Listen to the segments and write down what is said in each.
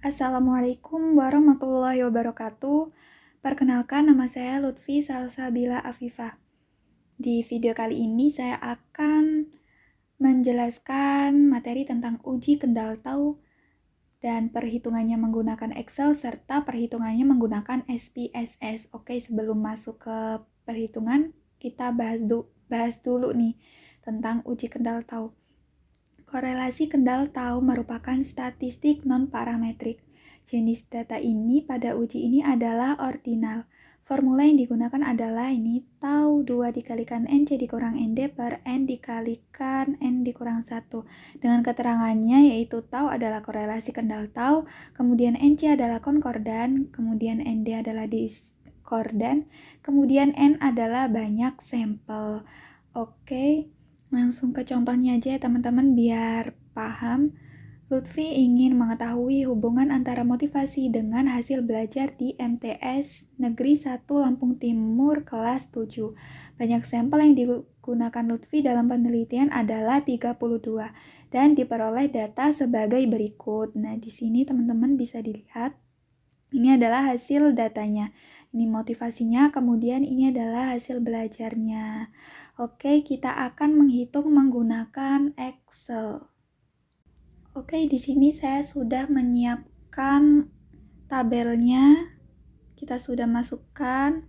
Assalamualaikum warahmatullahi wabarakatuh. Perkenalkan, nama saya Lutfi Salsabila Afifah. Di video kali ini saya akan menjelaskan materi tentang uji kendal tahu dan perhitungannya menggunakan Excel serta perhitungannya menggunakan SPSS. Oke, sebelum masuk ke perhitungan, kita bahas dulu nih tentang uji kendal tahu. Korelasi kendal tahu merupakan statistik non-parametrik. Jenis data ini pada uji ini adalah ordinal. Formula yang digunakan adalah ini tau 2 dikalikan NC dikurang ND per N dikalikan N dikurang 1. Dengan keterangannya yaitu tau adalah korelasi kendal tau, kemudian NC adalah konkordan, kemudian ND adalah diskordan, kemudian N adalah banyak sampel. Oke. Langsung ke contohnya aja ya teman-teman biar paham. Lutfi ingin mengetahui hubungan antara motivasi dengan hasil belajar di MTS Negeri 1 Lampung Timur kelas 7. Banyak sampel yang digunakan Lutfi dalam penelitian adalah 32 dan diperoleh data sebagai berikut. Nah, di sini teman-teman bisa dilihat. Ini adalah hasil datanya. Ini motivasinya, kemudian ini adalah hasil belajarnya. Oke, kita akan menghitung menggunakan Excel. Oke, di sini saya sudah menyiapkan tabelnya. Kita sudah masukkan.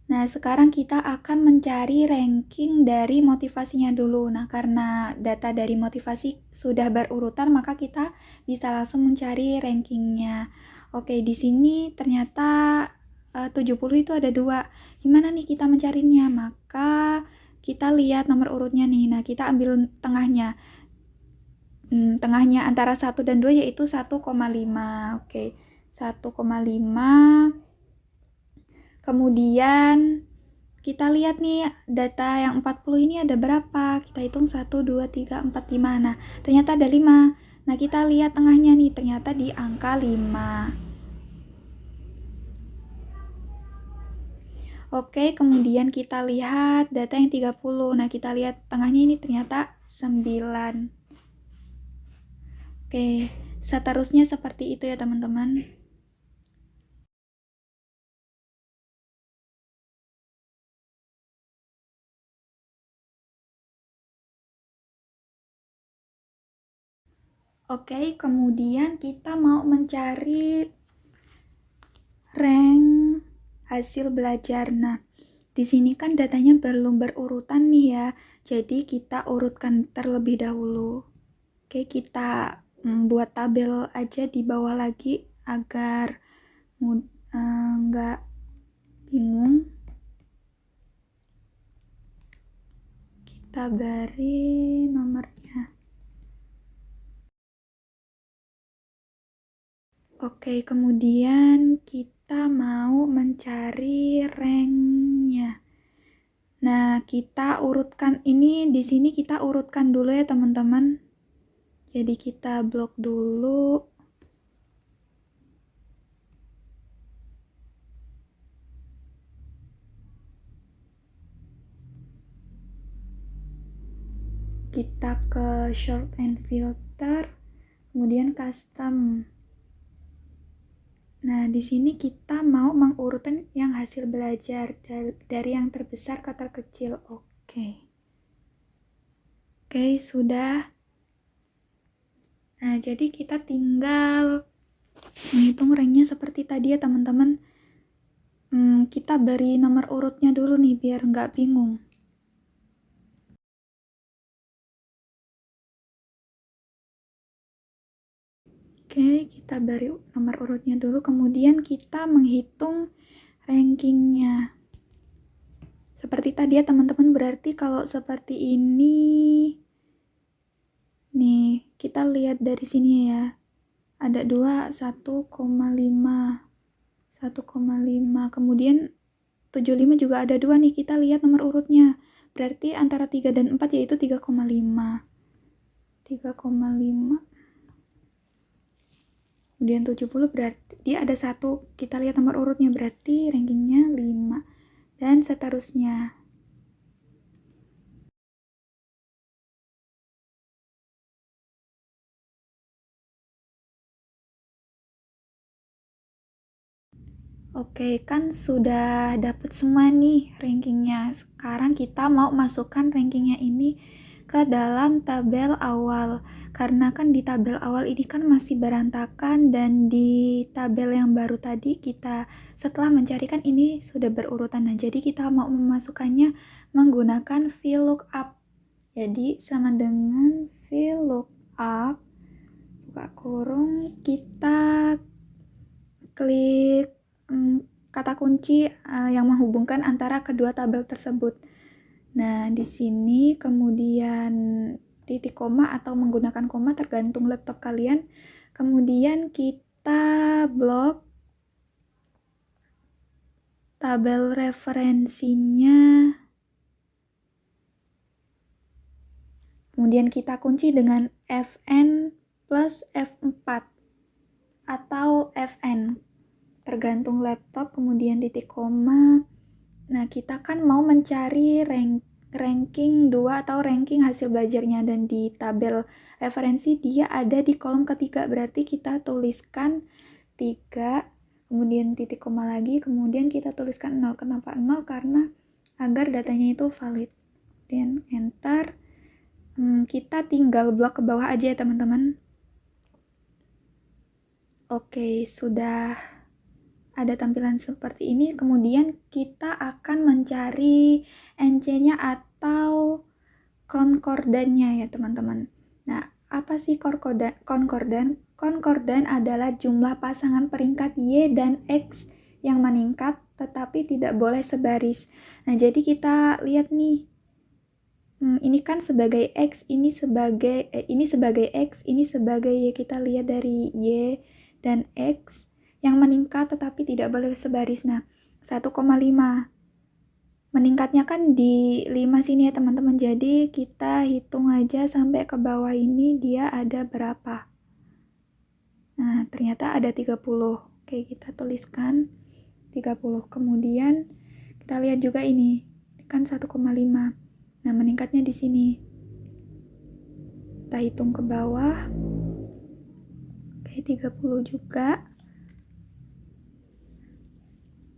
Nah, sekarang kita akan mencari ranking dari motivasinya dulu. Nah, karena data dari motivasi sudah berurutan, maka kita bisa langsung mencari rankingnya. Oke, di sini ternyata 70 itu ada 2. Gimana nih kita mencarinya? Maka kita lihat nomor urutnya nih. Nah, kita ambil tengahnya. Tengahnya antara 1 dan 2 yaitu 1,5. Oke, 1,5. Kemudian kita lihat nih data yang 40 ini ada berapa. Kita hitung 1, 2, 3, 4, 5. Nah, ternyata ada 5. Nah, kita lihat tengahnya nih, ternyata di angka 5. Oke, kemudian kita lihat data yang 30. Nah, kita lihat tengahnya ini ternyata 9. Oke, seterusnya seperti itu ya teman-teman. Oke, kemudian kita mau mencari rank hasil belajar. Nah, di sini kan datanya belum berurutan nih ya. Jadi kita urutkan terlebih dahulu. Oke, kita buat tabel aja di bawah lagi agar nggak bingung. Kita beri nomornya. Oke, kemudian kita mau mencari ranknya. Nah, kita urutkan ini di sini kita urutkan dulu ya teman-teman. Jadi kita blok dulu. Kita ke short and filter, kemudian custom. Nah, di sini kita mau mengurutkan yang hasil belajar dari yang terbesar ke terkecil. Oke, sudah. Nah, jadi kita tinggal menghitung ranknya seperti tadi ya teman-teman. Kita beri nomor urutnya dulu nih biar nggak bingung. Oke, kita beri nomor urutnya dulu, kemudian kita menghitung rankingnya. Seperti tadi ya teman-teman, berarti kalau seperti ini, nih kita lihat dari sini ya, ada 2, 1,5, 1,5, kemudian 75 juga ada 2 nih, kita lihat nomor urutnya. Berarti antara 3 dan 4 yaitu 3,5. 3,5. Kemudian 70 berarti dia ada 1. Kita lihat nomor urutnya berarti rankingnya 5. Dan seterusnya. Oke, kan sudah dapat semua nih rankingnya. Sekarang kita mau masukkan rankingnya ini ke dalam tabel awal. Karena kan di tabel awal ini kan masih berantakan, dan di tabel yang baru tadi kita setelah mencari kan ini sudah berurutan. Nah, jadi kita mau memasukkannya menggunakan VLOOKUP. Jadi sama dengan VLOOKUP, buka kurung, kita klik kata kunci yang menghubungkan antara kedua tabel tersebut. Nah, di sini kemudian titik koma atau menggunakan koma tergantung laptop kalian. Kemudian kita blok tabel referensinya. Kemudian kita kunci dengan Fn plus F4 atau Fn, tergantung laptop, kemudian titik koma. Nah, kita kan mau mencari ranking 2 atau ranking hasil belajarnya, dan di tabel referensi dia ada di kolom ketiga, berarti kita tuliskan 3, kemudian titik koma lagi, kemudian kita tuliskan 0. Kenapa 0? Karena agar datanya itu valid. Kemudian enter. Kita tinggal blok ke bawah aja ya teman-teman. Oke, sudah ada tampilan seperti ini. Kemudian kita akan mencari NC-nya atau konkordannya ya teman-teman. Nah, apa sih konkordan? Konkordan adalah jumlah pasangan peringkat Y dan X yang meningkat tetapi tidak boleh sebaris. Nah, jadi kita lihat nih. Ini kan sebagai X, ini sebagai X, ini sebagai Y. Kita lihat dari Y dan X yang meningkat tetapi tidak boleh sebaris. Nah, 1,5 meningkatnya kan di 5 sini ya teman-teman. Jadi kita hitung aja sampai ke bawah ini dia ada berapa. Nah, ternyata ada 30. Oke, kita tuliskan 30. Kemudian kita lihat juga ini kan 1,5. Nah, meningkatnya di sini. Kita hitung ke bawah. Oke, 30 juga.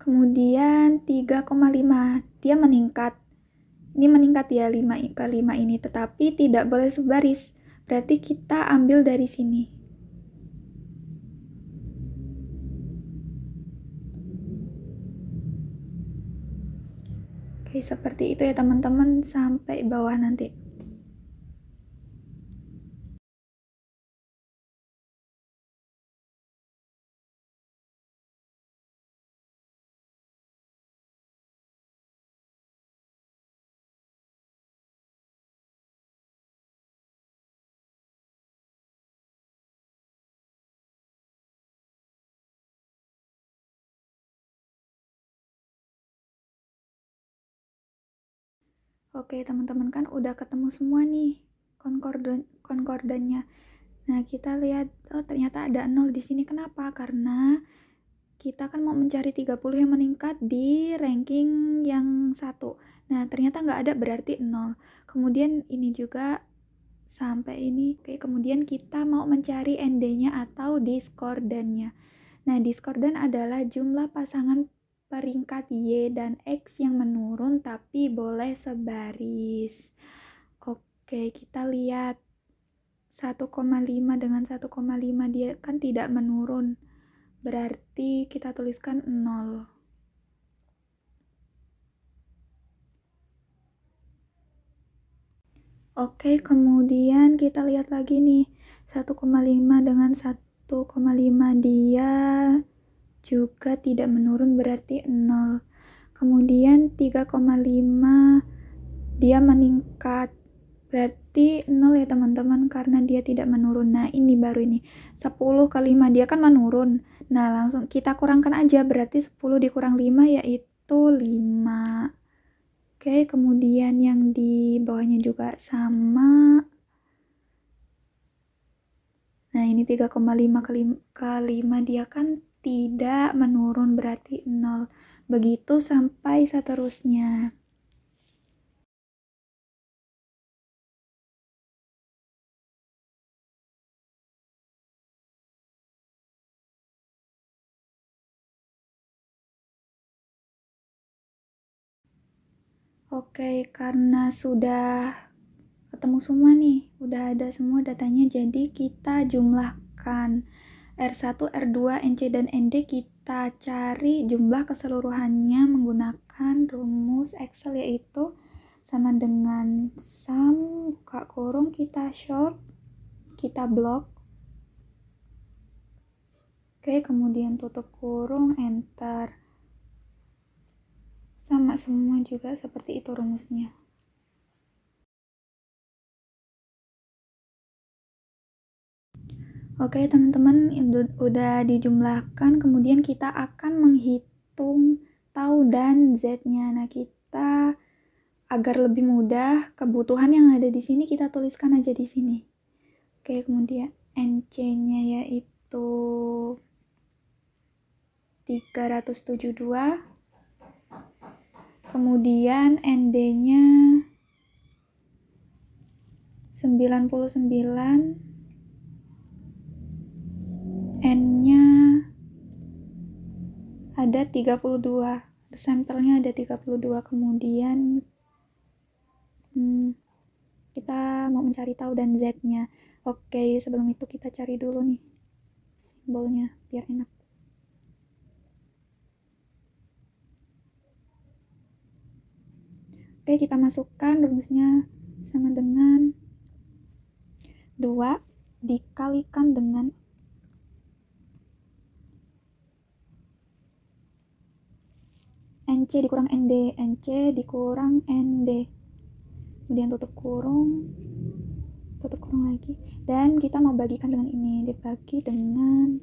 Kemudian 3,5. Dia meningkat. Ini meningkat ya 5 ke 5 ini, tetapi tidak boleh sebaris. Berarti kita ambil dari sini. Oke, seperti itu ya teman-teman sampai bawah nanti. Oke, teman-teman kan udah ketemu semua nih konkordannya. Nah, kita lihat ternyata ada 0 di sini. Kenapa? Karena kita kan mau mencari 30 yang meningkat di ranking yang 1. Nah, ternyata nggak ada, berarti 0. Kemudian ini juga sampai ini. Oke, kemudian kita mau mencari ND-nya atau diskordannya. Nah, diskordan adalah jumlah pasangan peringkat Y dan X yang menurun tapi boleh sebaris. Oke, kita lihat 1,5 dengan 1,5 dia kan tidak menurun. Berarti kita tuliskan 0. Oke, kemudian kita lihat lagi nih. 1,5 dengan 1,5 dia juga tidak menurun, berarti 0. Kemudian 3,5 dia meningkat, berarti 0 ya teman-teman, karena dia tidak menurun. Nah, ini baru ini 10 ke 5 dia kan menurun. Nah, langsung kita kurangkan aja, berarti 10 dikurang 5 yaitu 5. Oke, kemudian yang di bawahnya juga sama. Nah, ini 3,5 ke 5 dia kan tidak menurun, berarti 0. Begitu sampai seterusnya. Oke, karena sudah ketemu semua nih, udah ada semua datanya, jadi kita jumlahkan R1, R2, NC, dan ND. Kita cari jumlah keseluruhannya menggunakan rumus Excel, yaitu sama dengan sum, buka kurung, kita short, kita blok. Oke, kemudian tutup kurung, enter. Sama semua juga seperti itu rumusnya. Oke teman-teman, udah dijumlahkan, kemudian kita akan menghitung tau dan Z-nya. Nah, kita agar lebih mudah, kebutuhan yang ada di sini kita tuliskan aja di sini. Oke, kemudian NC-nya yaitu 372, kemudian ND-nya 99, N-nya ada 32, sampelnya ada 32, kemudian kita mau mencari tau dan Z-nya. Oke, sebelum itu kita cari dulu nih simbolnya biar enak. Oke, kita masukkan rumusnya sama dengan 2 dikalikan dengan NC dikurang ND, NC dikurang ND, kemudian tutup kurung lagi, dan kita mau bagikan dengan ini, dibagi dengan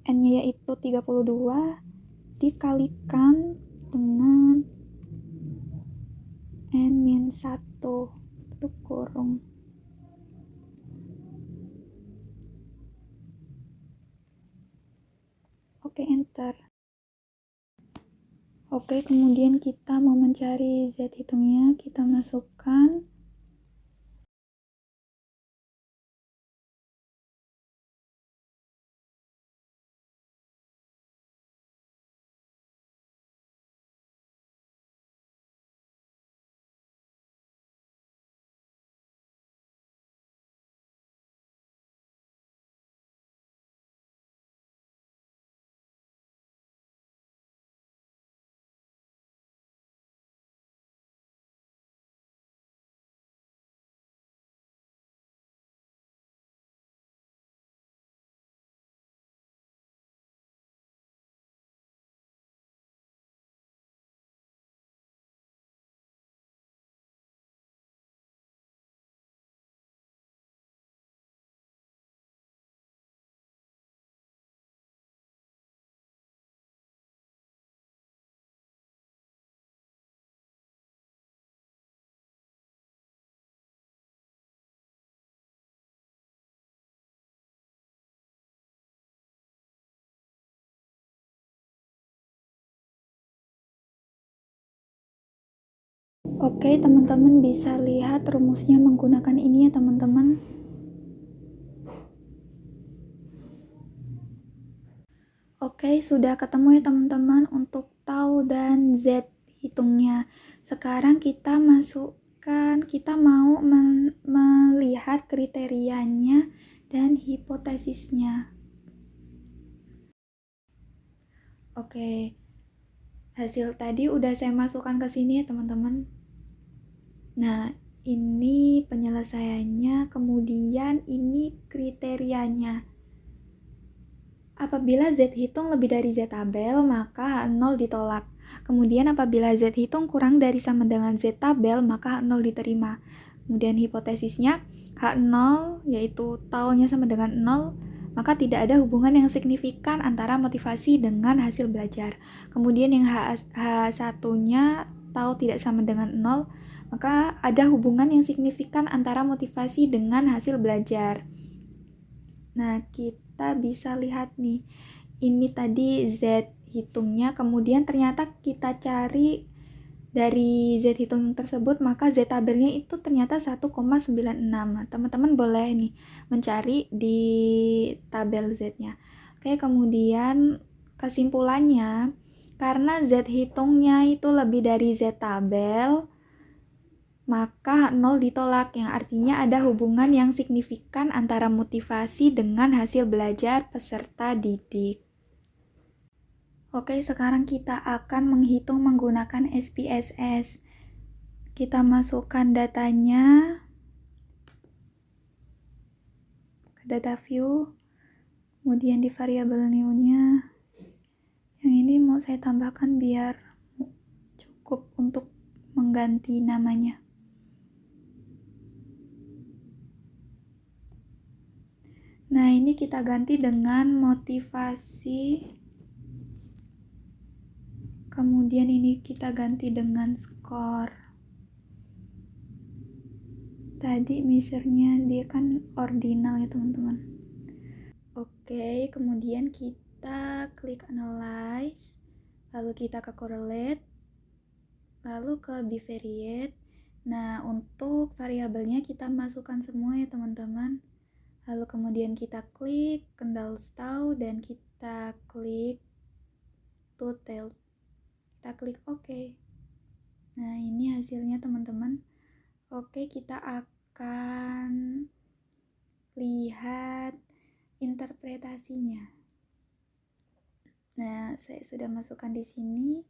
N-nya yaitu 32 dikalikan dengan N-1, tutup kurung. Oke, enter. Oke, kemudian kita mau mencari Z hitungnya, kita masukkan. Oke, teman-teman bisa lihat rumusnya menggunakan ini ya teman-teman. Oke, sudah ketemu ya teman-teman untuk tau dan Z hitungnya. Sekarang kita masukkan, kita mau melihat kriterianya dan hipotesisnya. Oke, hasil tadi udah saya masukkan ke sini ya teman-teman. Nah, ini penyelesaiannya, kemudian ini kriterianya. Apabila Z hitung lebih dari Z tabel, maka H0 ditolak. Kemudian apabila Z hitung kurang dari sama dengan Z tabel, maka H0 diterima. Kemudian hipotesisnya, H0 yaitu taunya sama dengan 0, maka tidak ada hubungan yang signifikan antara motivasi dengan hasil belajar. Kemudian yang H1-nya tau tidak sama dengan 0, maka ada hubungan yang signifikan antara motivasi dengan hasil belajar. Nah, kita bisa lihat nih, ini tadi Z hitungnya, kemudian ternyata kita cari dari Z hitung tersebut, maka Z tabelnya itu ternyata 1,96. Teman-teman boleh nih mencari di tabel Z-nya. Oke, kemudian kesimpulannya, karena Z hitungnya itu lebih dari Z tabel, maka 0 ditolak, yang artinya ada hubungan yang signifikan antara motivasi dengan hasil belajar peserta didik. Oke, sekarang kita akan menghitung menggunakan SPSS. Kita masukkan datanya ke data view, kemudian di variabel new-nya. Yang ini mau saya tambahkan biar cukup untuk mengganti namanya. Nah, ini kita ganti dengan motivasi. Kemudian ini kita ganti dengan skor. Tadi measure-nya dia kan ordinal ya teman-teman. Oke, kemudian kita klik analyze, lalu kita ke correlate, lalu ke bivariate. Nah, untuk variabelnya kita masukkan semua ya teman-teman. Lalu kemudian kita klik kendal stau dan kita klik to tail. Kita klik OK. Nah, ini hasilnya teman-teman. Oke, kita akan lihat interpretasinya. Nah, saya sudah masukkan di sini.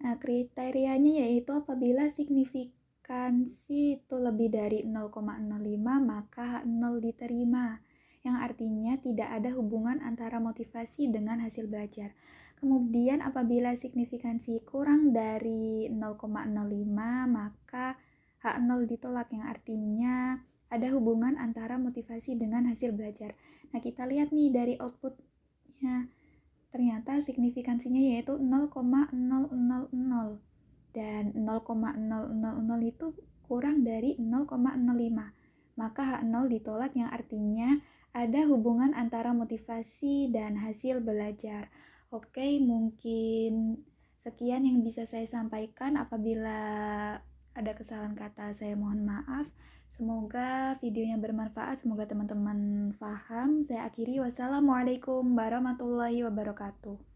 Nah, kriterianya yaitu apabila signifikansi itu lebih dari 0,05 maka 0 diterima, yang artinya tidak ada hubungan antara motivasi dengan hasil belajar. Kemudian apabila signifikansi kurang dari 0,05 maka H0 ditolak, yang artinya ada hubungan antara motivasi dengan hasil belajar. Nah, kita lihat nih dari outputnya. Ternyata signifikansinya yaitu 0,000 dan 0,000 itu kurang dari 0,05. Maka H0 ditolak, yang artinya ada hubungan antara motivasi dan hasil belajar. Oke, mungkin sekian yang bisa saya sampaikan. Apabila ada kesalahan kata, saya mohon maaf. Semoga videonya bermanfaat, semoga teman-teman paham. Saya akhiri, wassalamualaikum warahmatullahi wabarakatuh.